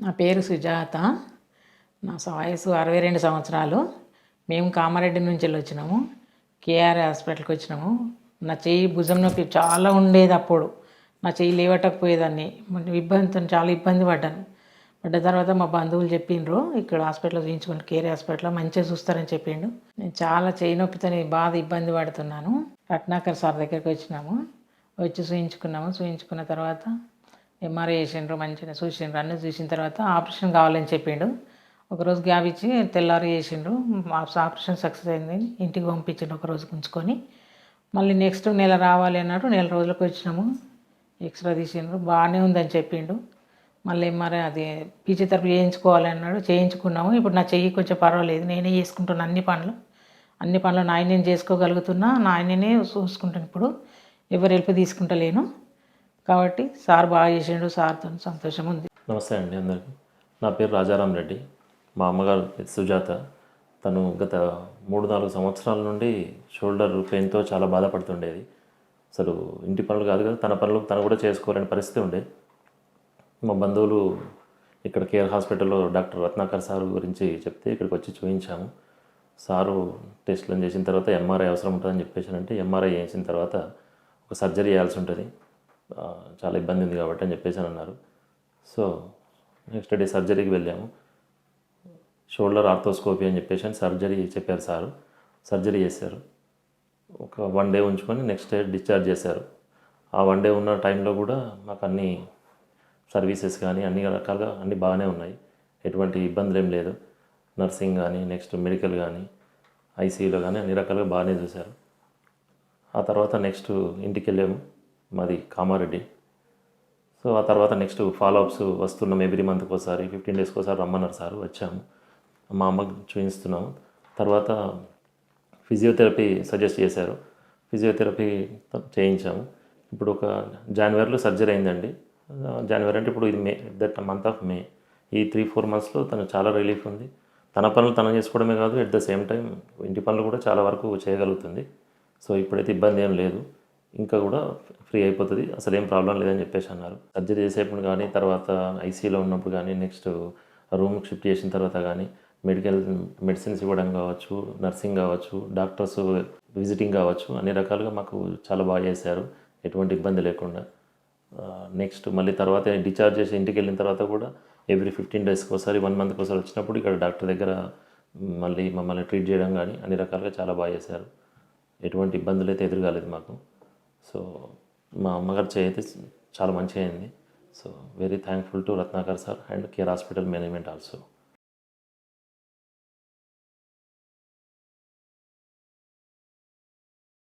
నా పేరు సుజాత. నా వయసు 62 సంవత్సరాలు. మేము కామారెడ్డి నుంచి వచ్చినాము. కేఆర్ హాస్పిటల్కి వచ్చినాము. నా చెయ్యి భుజం నొప్పి చాలా ఉండేది అప్పుడు. నా చెయ్యి లేవటకపోయేదాన్ని. చాలా ఇబ్బంది పడ్డ తర్వాత మా బంధువులు చెప్పిండ్రు ఇక్కడ హాస్పిటల్లో చూయించుకోండి, కేఆర్ హాస్పిటల్లో మంచిగా చూస్తారని చెప్పిండు. నేను చాలా చెయ్యి నొప్పితో బాగా ఇబ్బంది పడుతున్నాను. రత్నాకర్ సార్ దగ్గరికి వచ్చినాము. వచ్చి చూయించుకున్న తర్వాత ఎంఆర్ఐ చేసిండ్రు, మంచిగా చూసిండ్రు. అన్నీ చూసిన తర్వాత ఆపరేషన్ కావాలని చెప్పిండు. ఒకరోజు గ్యాప్ ఇచ్చి తెల్లారి చేసిండ్రు. ఆపరేషన్ సక్సెస్ అయింది. ఇంటికి పంపించిండు ఒకరోజు ఉంచుకొని. మళ్ళీ నెక్స్ట్ నెల రావాలి అన్నాడు. నెల రోజులకు వచ్చినాము. ఎక్స్రే తీసిండ్రు, బాగానే ఉందని చెప్పిండు. మళ్ళీ ఎంఆర్ఐ అది ఫిజియోథెరపీ చేయించుకోవాలి అన్నాడు. చేయించుకున్నాము. ఇప్పుడు నా చెయ్యి కొంచెం పర్వాలేదు. నేనే చేసుకుంటున్నాను అన్ని పనులు నేను చేసుకోగలుగుతున్నా. నేనే చూసుకుంటాను. ఇప్పుడు ఎవరు హెల్ప్ తీసుకుంటలేను కాబట్టి సార్ బాగా చేసిండు. సార్తో సంతోషం ఉంది. నమస్తే అండి అందరికీ. నా పేరు రాజారాం రెడ్డి. మా అమ్మగారు సుజాత. తను గత 3-4 సంవత్సరాల నుండి షోల్డర్ పెయిన్తో చాలా బాధపడుతుండేది. అసలు ఇంటి పనులు కాదు కదా, తన పనులు తను కూడా చేసుకోలేని పరిస్థితి ఉండేది. మా బంధువులు ఇక్కడ కేర్ హాస్పిటల్లో డాక్టర్ రత్నాకర్ సార్ గురించి చెప్తే ఇక్కడికి వచ్చి చూపించాము. సారు టెస్టులను చేసిన తర్వాత ఎంఆర్ఐ అవసరం ఉంటుందని చెప్పేసానంటే ఎంఆర్ఐ చేసిన తర్వాత ఒక సర్జరీ చేయాల్సి ఉంటుంది, చాలా ఇబ్బంది ఉంది కాబట్టి అని చెప్పేసి అన్నారు. సో నెక్స్ట్ డే సర్జరీకి వెళ్ళాము. షోల్డర్ ఆర్థోస్కోపీ అని చెప్పేసి సర్జరీ చెప్పారు సారు. సర్జరీ చేశారు. ఒక 1 డే ఉంచుకొని నెక్స్ట్ డే డిశ్చార్జ్ చేశారు. ఆ 1 డే ఉన్న టైంలో కూడా మాకు అన్ని సర్వీసెస్ కానీ అన్ని రకాలుగా అన్నీ బాగానే ఉన్నాయి. ఎటువంటి ఇబ్బందులు ఏం లేదు. నర్సింగ్ కానీ నెక్స్ట్ మెడికల్ కానీ ఐసీయూలో కానీ అన్ని రకాలుగా బాగానే చూశారు. ఆ తర్వాత నెక్స్ట్ ఇంటికి వెళ్ళాము. మాది కామారెడ్డి. సో ఆ తర్వాత నెక్స్ట్ ఫాలోఅప్స్ వస్తున్నాం. ఎవ్రీ మంత్కి ఒకసారి 15 డేస్కి ఒకసారి రమ్మన్నారు సార్. వచ్చాము. మా అమ్మకి చూపిస్తున్నాము. తర్వాత ఫిజియోథెరపీ సజెస్ట్ చేశారు. ఫిజియోథెరపీ చేయించాము. ఇప్పుడు ఒక జనవరిలో సర్జరీ అయిందండి. జనవరి అంటే ఇప్పుడు ఇది మంత్ ఆఫ్ మే. ఈ 3-4 మంత్స్లో తను చాలా రిలీఫ్ ఉంది. తన పనులు తను చేసుకోవడమే కాదు, ఎట్ ద సేమ్ టైం ఇంటి పనులు కూడా చాలా వరకు చేయగలుగుతుంది. సో ఇప్పుడైతే ఇబ్బంది ఏం లేదు. ఇంకా కూడా ఫ్రీ అయిపోతుంది, అసలు ఏం ప్రాబ్లం లేదని చెప్పేసి అన్నారు. సర్జరీ చేసేప్పుడు కానీ, తర్వాత ఐసీయూలో ఉన్నప్పుడు కానీ, నెక్స్ట్ రూమ్కి షిఫ్ట్ చేసిన తర్వాత కానీ మెడిసిన్స్ ఇవ్వడం కావచ్చు, నర్సింగ్ కావచ్చు, డాక్టర్స్ విజిటింగ్ కావచ్చు, అన్ని రకాలుగా మాకు చాలా బాగా చేశారు, ఎటువంటి ఇబ్బంది లేకుండా. నెక్స్ట్ మళ్ళీ తర్వాత డిశ్చార్జ్ చేసి ఇంటికి వెళ్ళిన తర్వాత కూడా ఎవ్రీ 15 డేస్కి ఒకసారి 1 మంత్కి ఒకసారి వచ్చినప్పుడు ఇక్కడ డాక్టర్ దగ్గర మళ్ళీ మమ్మల్ని ట్రీట్ చేయడం కానీ అన్ని రకాలుగా చాలా బాగా చేశారు. ఎటువంటి ఇబ్బందులు అయితే ఎదురుగాలేదు మాకు. సో మా అమ్మగారు చేయితే చాలా మంచిగా అయింది. So very thankful to Ratnakar sir and care hospital management also.